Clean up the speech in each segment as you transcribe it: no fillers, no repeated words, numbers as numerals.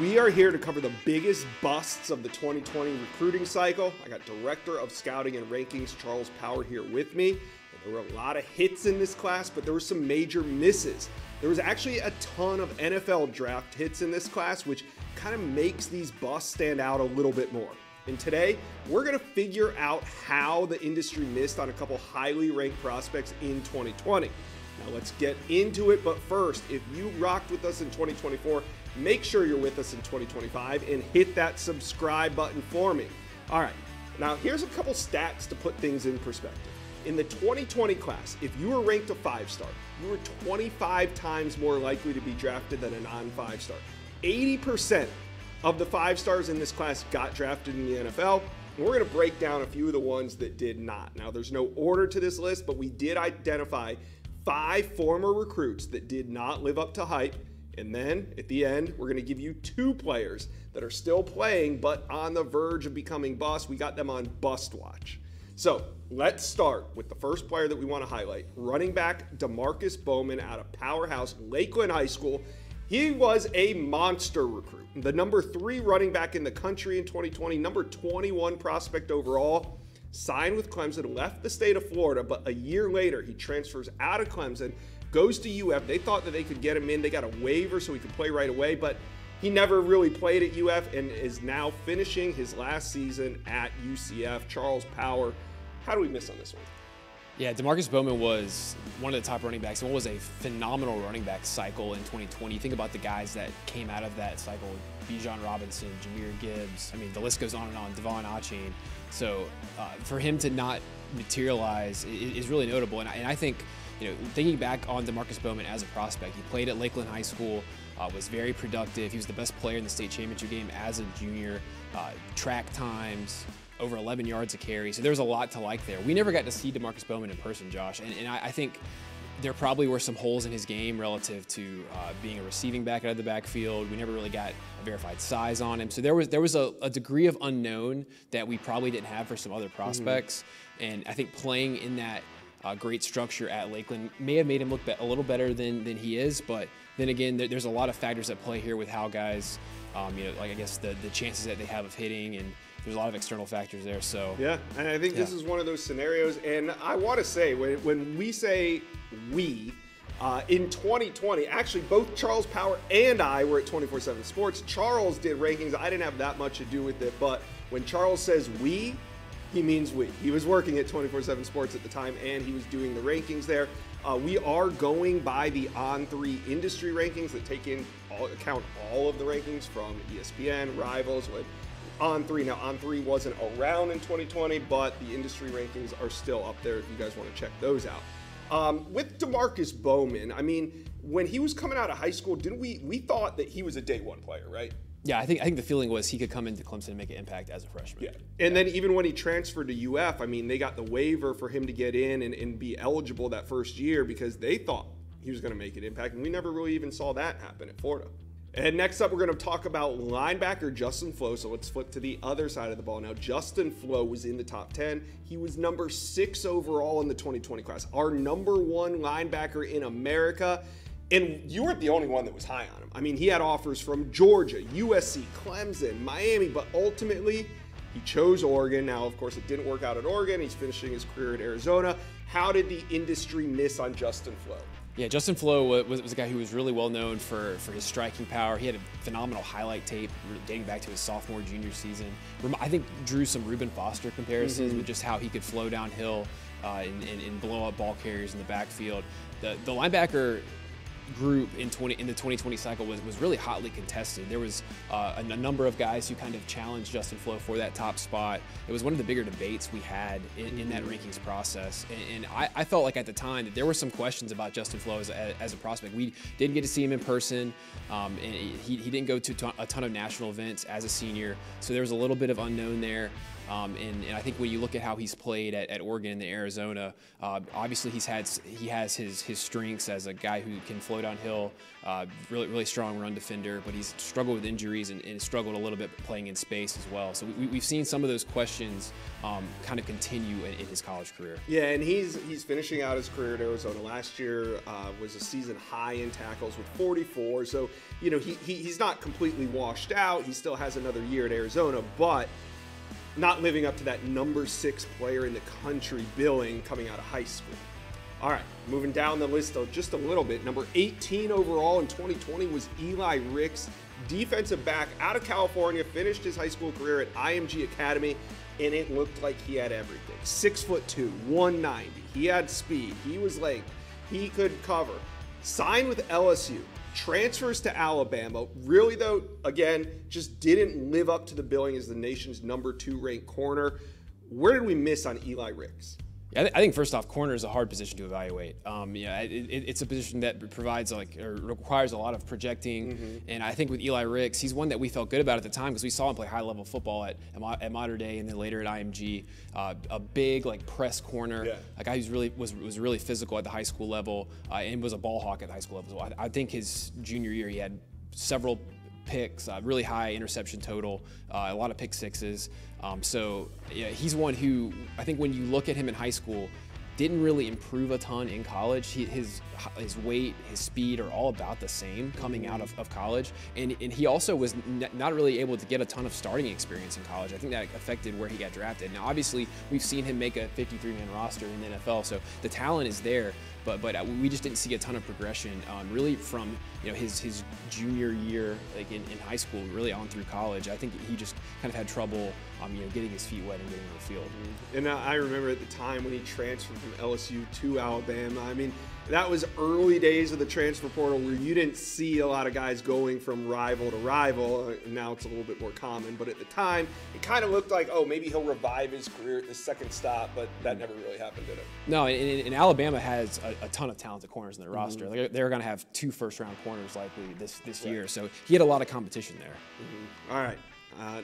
We are here to cover the biggest busts of the 2020 recruiting cycle. I got Director of Scouting and Rankings, Charles Power, here with me. And there were a lot of hits in this class, but there were some major misses. There was actually a ton of NFL draft hits in this class, which kind of makes these busts stand out a little bit more. And today, we're going to figure out how the industry missed on a couple highly ranked prospects in 2020. Now let's get into it, but first, if you rocked with us in 2024, make sure you're with us in 2025 and hit that subscribe button for me. All right, now here's a couple stats to put things in perspective. In the 2020 class, if you were ranked a 5-star, you were 25 times more likely to be drafted than a non-5-star. 80% of the 5-stars in this class got drafted in the NFL. And we're going to break down a few of the ones that did not. Now, there's no order to this list, but we did identify 5 former recruits that did not live up to hype. And then at the end, we're going to give you 2 players that are still playing, but on the verge of becoming bust. We got them on Bust Watch. So let's start with the first player that we want to highlight, running back Demarcus Bowman out of Powerhouse Lakeland High School. He was a monster recruit, the number 3 running back in the country in 2020, number 21 prospect overall, signed with Clemson, left the state of Florida, but a year later he transfers out of Clemson, goes to UF. They thought that they could get him in. They got a waiver so he could play right away, but he never really played at UF and is now finishing his last season at UCF. Charles Power, how do we miss on this one? Yeah, Demarcus Bowman was one of the top running backs. It was a phenomenal running back cycle in 2020. You think about the guys that came out of that cycle: Bijan Robinson, Jahmyr Gibbs. I mean, the list goes on and on. Devon Achane. So for him to not materialize is really notable. And I think, you know, thinking back on Demarcus Bowman as a prospect, he played at Lakeland High School, was very productive. He was the best player in the state championship game as a junior. Track times, over 11 yards a carry. So there's a lot to like there. We never got to see Demarcus Bowman in person, Josh, and I think there probably were some holes in his game relative to being a receiving back out of the backfield. We never really got a verified size on him. So there was a degree of unknown that we probably didn't have for some other prospects. And I think playing in that great structure at Lakeland may have made him look a little better than he is. But then again, there's a lot of factors at play here with how guys, you know, like I guess the chances that they have of hitting, and there's a lot of external factors there. So yeah, and I think this is one of those scenarios. And I want to say, when we say we, in 2020, actually both Charles Power and I were at 24/7 Sports. Charles did rankings. I didn't have that much to do with it, but when Charles says we, he means we. He was working at 24/7 Sports at the time, and he was doing the rankings there. We are going by the On3 industry rankings that take in account all of the rankings from ESPN, Rivals, with On3. Now, On3 wasn't around in 2020, but the industry rankings are still up there if you guys want to check those out. With Demarcus Bowman, I mean, when he was coming out of high school, didn't we thought that he was a day 1 player, right? Yeah, I think the feeling was he could come into Clemson and make an impact as a freshman. Yeah. And then even when he transferred to UF, I mean, they got the waiver for him to get in and be eligible that first year because they thought he was going to make an impact, and we never really even saw that happen at Florida. And next up, we're going to talk about linebacker Justin Flo. So let's flip to the other side of the ball now. Justin Flo was in the top 10. He was number 6 overall in the 2020 class, our number 1 linebacker in America. And you weren't the only one that was high on him. I mean, he had offers from Georgia, USC, Clemson, Miami, but ultimately he chose Oregon. Now, of course, it didn't work out at Oregon. He's finishing his career at Arizona. How did the industry miss on Justin Flo? Yeah, Justin Flo was a guy who was really well known for his striking power. He had a phenomenal highlight tape dating back to his sophomore, junior season. I think drew some Reuben Foster comparisons with just how he could flow downhill and blow up ball carriers in the backfield. The linebacker group in the 2020 cycle was really hotly contested. There was a number of guys who kind of challenged Justin Flo for that top spot. It was one of the bigger debates we had in that rankings process. And I felt like at the time that there were some questions about Justin Flo as a prospect. We didn't get to see him in person, and he didn't go to a ton of national events as a senior, so there was a little bit of unknown there. And I think when you look at how he's played at Oregon and Arizona, obviously he has his strengths as a guy who can flow downhill, really strong run defender, but he's struggled with injuries and struggled a little bit playing in space as well. So we've seen some of those questions kind of continue in his college career. Yeah, and he's finishing out his career at Arizona. Last year was a season high in tackles with 44. So, you know, he's not completely washed out. He still has another year at Arizona, but not living up to that number 6 player in the country billing coming out of high school. All right, moving down the list just a little bit. Number 18 overall in 2020 was Eli Ricks, defensive back out of California, finished his high school career at IMG Academy, and it looked like he had everything. 6'2", 190. He had speed. He was like, he could cover. Signed with LSU. Transfers to Alabama. Really, though, again, just didn't live up to the billing as the nation's number 2 ranked corner. Where did we miss on Eli Ricks? I think first off, corner is a hard position to evaluate. It's a position that provides or requires a lot of projecting. And I think with Eli Ricks, he's one that we felt good about at the time because we saw him play high-level football at Mater Dei and then later at IMG. A big press corner, a guy who's was really physical at the high school level and was a ball hawk at the high school level. So I think his junior year he had several picks, really high interception total, a lot of pick sixes. So yeah, he's one who I think when you look at him in high school, didn't really improve a ton in college. His weight, his speed are all about the same coming out of college. And he also was not really able to get a ton of starting experience in college. I think that affected where he got drafted. Now, obviously, we've seen him make a 53-man roster in the NFL, so the talent is there. But we just didn't see a ton of progression really from his junior year in high school really on through college. I think he just kind of had trouble getting his feet wet and getting on the field. And I remember at the time when he transferred from LSU to Alabama, I mean, that was early days of the transfer portal where you didn't see a lot of guys going from rival to rival. Now it's a little bit more common, but at the time it kind of looked like, oh, maybe he'll revive his career at the second stop, but that never really happened, did it? No, and Alabama has a ton of talented corners in their roster. They're going to have 2 first-round corners likely this year, so he had a lot of competition there. All right,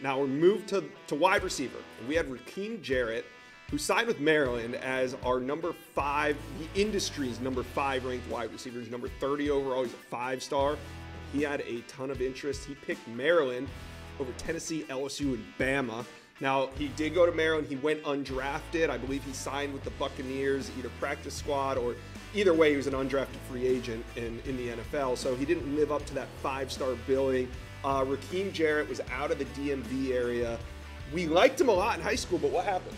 now we're moved to wide receiver. We had Rakeem Jarrett, who signed with Maryland as our number 5, the industry's number 5 ranked wide receiver. He's number 30 overall. He's a 5-star. He had a ton of interest. He picked Maryland over Tennessee, LSU, and Bama. Now, he did go to Maryland. He went undrafted. I believe he signed with the Buccaneers, either practice squad or either way, he was an undrafted free agent in the NFL. So he didn't live up to that 5-star billing. Rakeem Jarrett was out of the DMV area. We liked him a lot in high school, but what happened?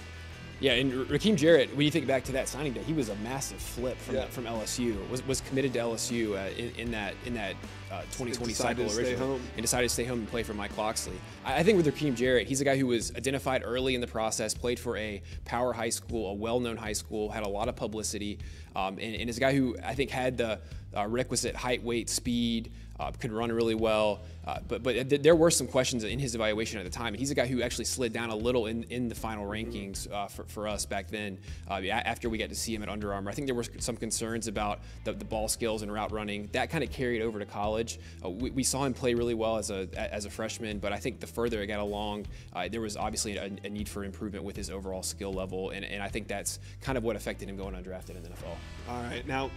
Yeah, and Rakeem Jarrett, when you think back to that signing day, he was a massive flip from LSU. Was committed to LSU in that 2020 cycle originally, and decided to stay home and play for Mike Loxley. I think with Rakeem Jarrett, he's a guy who was identified early in the process, played for a power high school, a well-known high school, had a lot of publicity, and is a guy who I think had the requisite height, weight, speed, could run really well. But there were some questions in his evaluation at the time. And he's a guy who actually slid down a little in the final rankings for us back then after we got to see him at Under Armour. I think there were some concerns about the ball skills and route running. That kind of carried over to college. We saw him play really well as a freshman, but I think the further it got along, there was obviously a need for improvement with his overall skill level. And I think that's kind of what affected him going undrafted in the NFL. All right, now,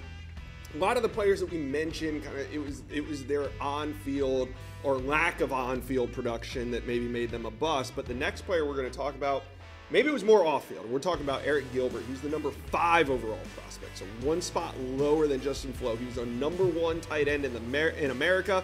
a lot of the players that we mentioned, it was their on-field or lack of on-field production that maybe made them a bust. But the next player we're going to talk about, maybe it was more off-field. We're talking about Eric Gilbert. He's the number 5 overall prospect, so 1 spot lower than Justin Flo. He was a number 1 tight end in America.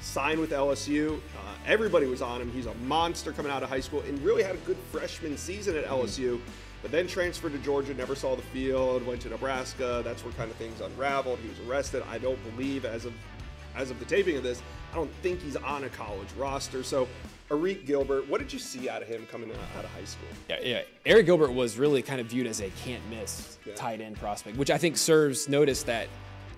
Signed with LSU. Everybody was on him. He's a monster coming out of high school and really had a good freshman season at LSU. But then transferred to Georgia, never saw the field, went to Nebraska. That's where kind of things unraveled. He was arrested. I don't believe, as of the taping of this, I don't think he's on a college roster. So, Eric Gilbert, what did you see out of him coming out of high school? Yeah. Eric Gilbert was really kind of viewed as a can't-miss tight end prospect, which I think serves notice that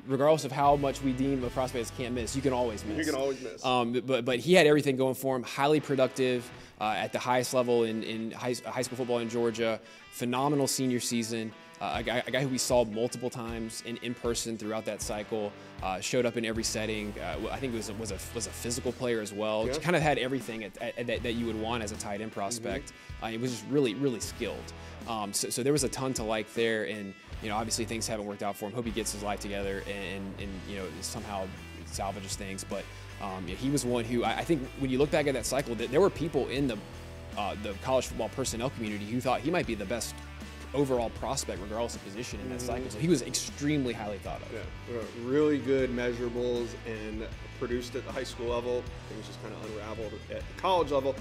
regardless of how much we deem a prospect as can't miss, you can always miss. You can always miss. But he had everything going for him. Highly productive at the highest level in high school football in Georgia. Phenomenal senior season. a guy who we saw multiple times in person throughout that cycle, showed up in every setting. I think was a physical player as well. Yeah. Kind of had everything that you would want as a tight end prospect. He was just really skilled. So there was a ton to like there, and obviously things haven't worked out for him. Hope he gets his life together and somehow salvages things. But he was one who I think when you look back at that cycle, there were people in the college football personnel community who thought he might be the best overall prospect regardless of position in that cycle. So he was extremely highly thought of. Yeah, really good measurables and produced at the high school level. Things just kind of unraveled at the college level.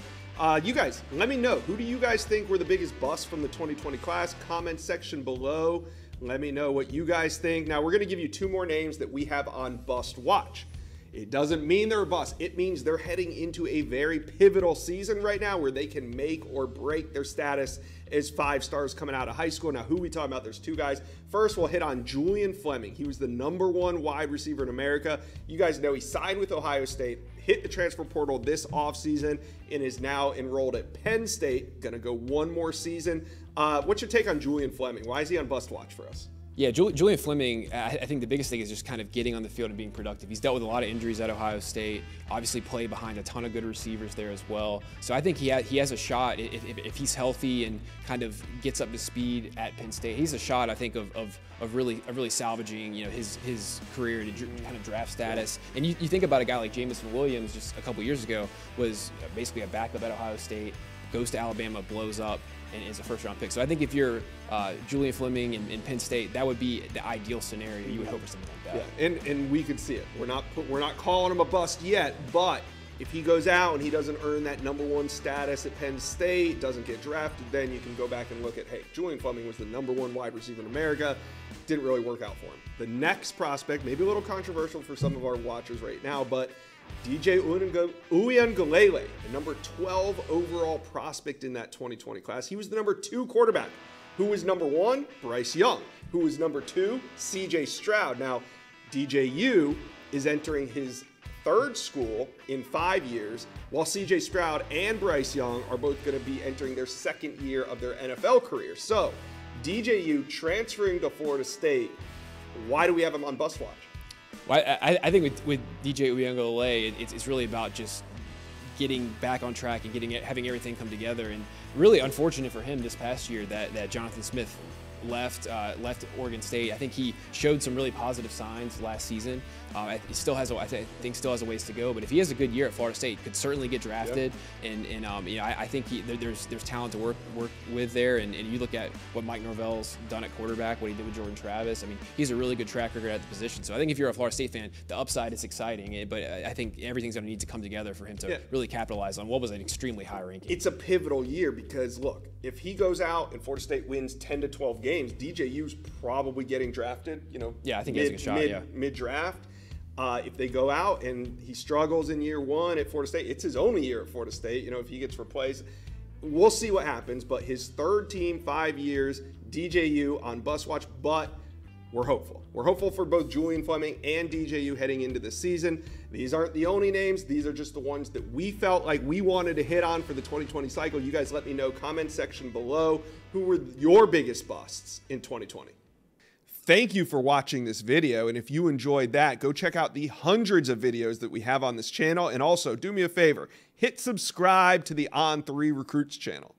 You guys, let me know, who do you guys think were the biggest busts from the 2020 class? Comment section below. Let me know what you guys think. Now, we're going to give you 2 more names that we have on Bust Watch. It doesn't mean they're a bust. It means they're heading into a very pivotal season right now where they can make or break their status as 5 stars coming out of high school. Now, who we talking about? There's 2 guys. First, we'll hit on Julian Fleming. He was the #1 wide receiver in America. You guys know he signed with Ohio State, hit the transfer portal this offseason, and is now enrolled at Penn State. Going to go 1 more season. What's your take on Julian Fleming? Why is he on Bust Watch for us? Yeah, Julian Fleming, I think the biggest thing is just kind of getting on the field and being productive. He's dealt with a lot of injuries at Ohio State, obviously played behind a ton of good receivers there as well. So I think he has a shot if he's healthy and kind of gets up to speed at Penn State. He's a shot, I think, of really salvaging his career to kind of draft status. And you think about a guy like Jamison Williams just a couple years ago, was basically a backup at Ohio State, goes to Alabama, blows up, and is a first-round pick. So I think if you're Julian Fleming in Penn State, that would be the ideal scenario. You would hope for something like that. Yeah, and we could see it. We're not calling him a bust yet, but if he goes out and he doesn't earn that #1 status at Penn State, doesn't get drafted, then you can go back and look at, hey, Julian Fleming was the #1 wide receiver in America. Didn't really work out for him. The next prospect, maybe a little controversial for some of our watchers right now, but DJ Uiagalelei, the #12 overall prospect in that 2020 class. He was the #2 quarterback. Who was #1? Bryce Young. Who was #2? CJ Stroud. Now, DJU is entering his 3rd school in 5 years, while CJ Stroud and Bryce Young are both going to be entering their 2nd year of their NFL career. So, DJU transferring to Florida State. Why do we have him on Bust Watch? Well, I think with DJ Uiagalelei, it's really about just getting back on track and having everything come together. And really unfortunate for him this past year that Jonathan Smith left Oregon State. I think he showed some really positive signs last season. He still has, I think, still has a ways to go. But if he has a good year at Florida State, could certainly get drafted. Yep. And I think there's talent to work with there. And you look at what Mike Norvell's done at quarterback, what he did with Jordan Travis. I mean, he's a really good track record at the position. So I think if you're a Florida State fan, the upside is exciting. But I think everything's going to need to come together for him to really capitalize on what was an extremely high ranking. It's a pivotal year because look, if he goes out and Florida State wins 10 to 12 games, DJU's probably getting drafted. Yeah, I think he has a good shot. Mid-draft. If they go out and he struggles in year 1 at Florida State, it's his only year at Florida State. If he gets replaced, we'll see what happens. But his 3rd team, 5 years, DJU on Bus Watch. But we're hopeful. We're hopeful for both Julian Fleming and DJU heading into the season. These aren't the only names. These are just the ones that we felt like we wanted to hit on for the 2020 cycle. You guys let me know, comment section below, who were your biggest busts in 2020. Thank you for watching this video, and if you enjoyed that, go check out the hundreds of videos that we have on this channel, and also do me a favor, hit subscribe to the On3 Recruits channel.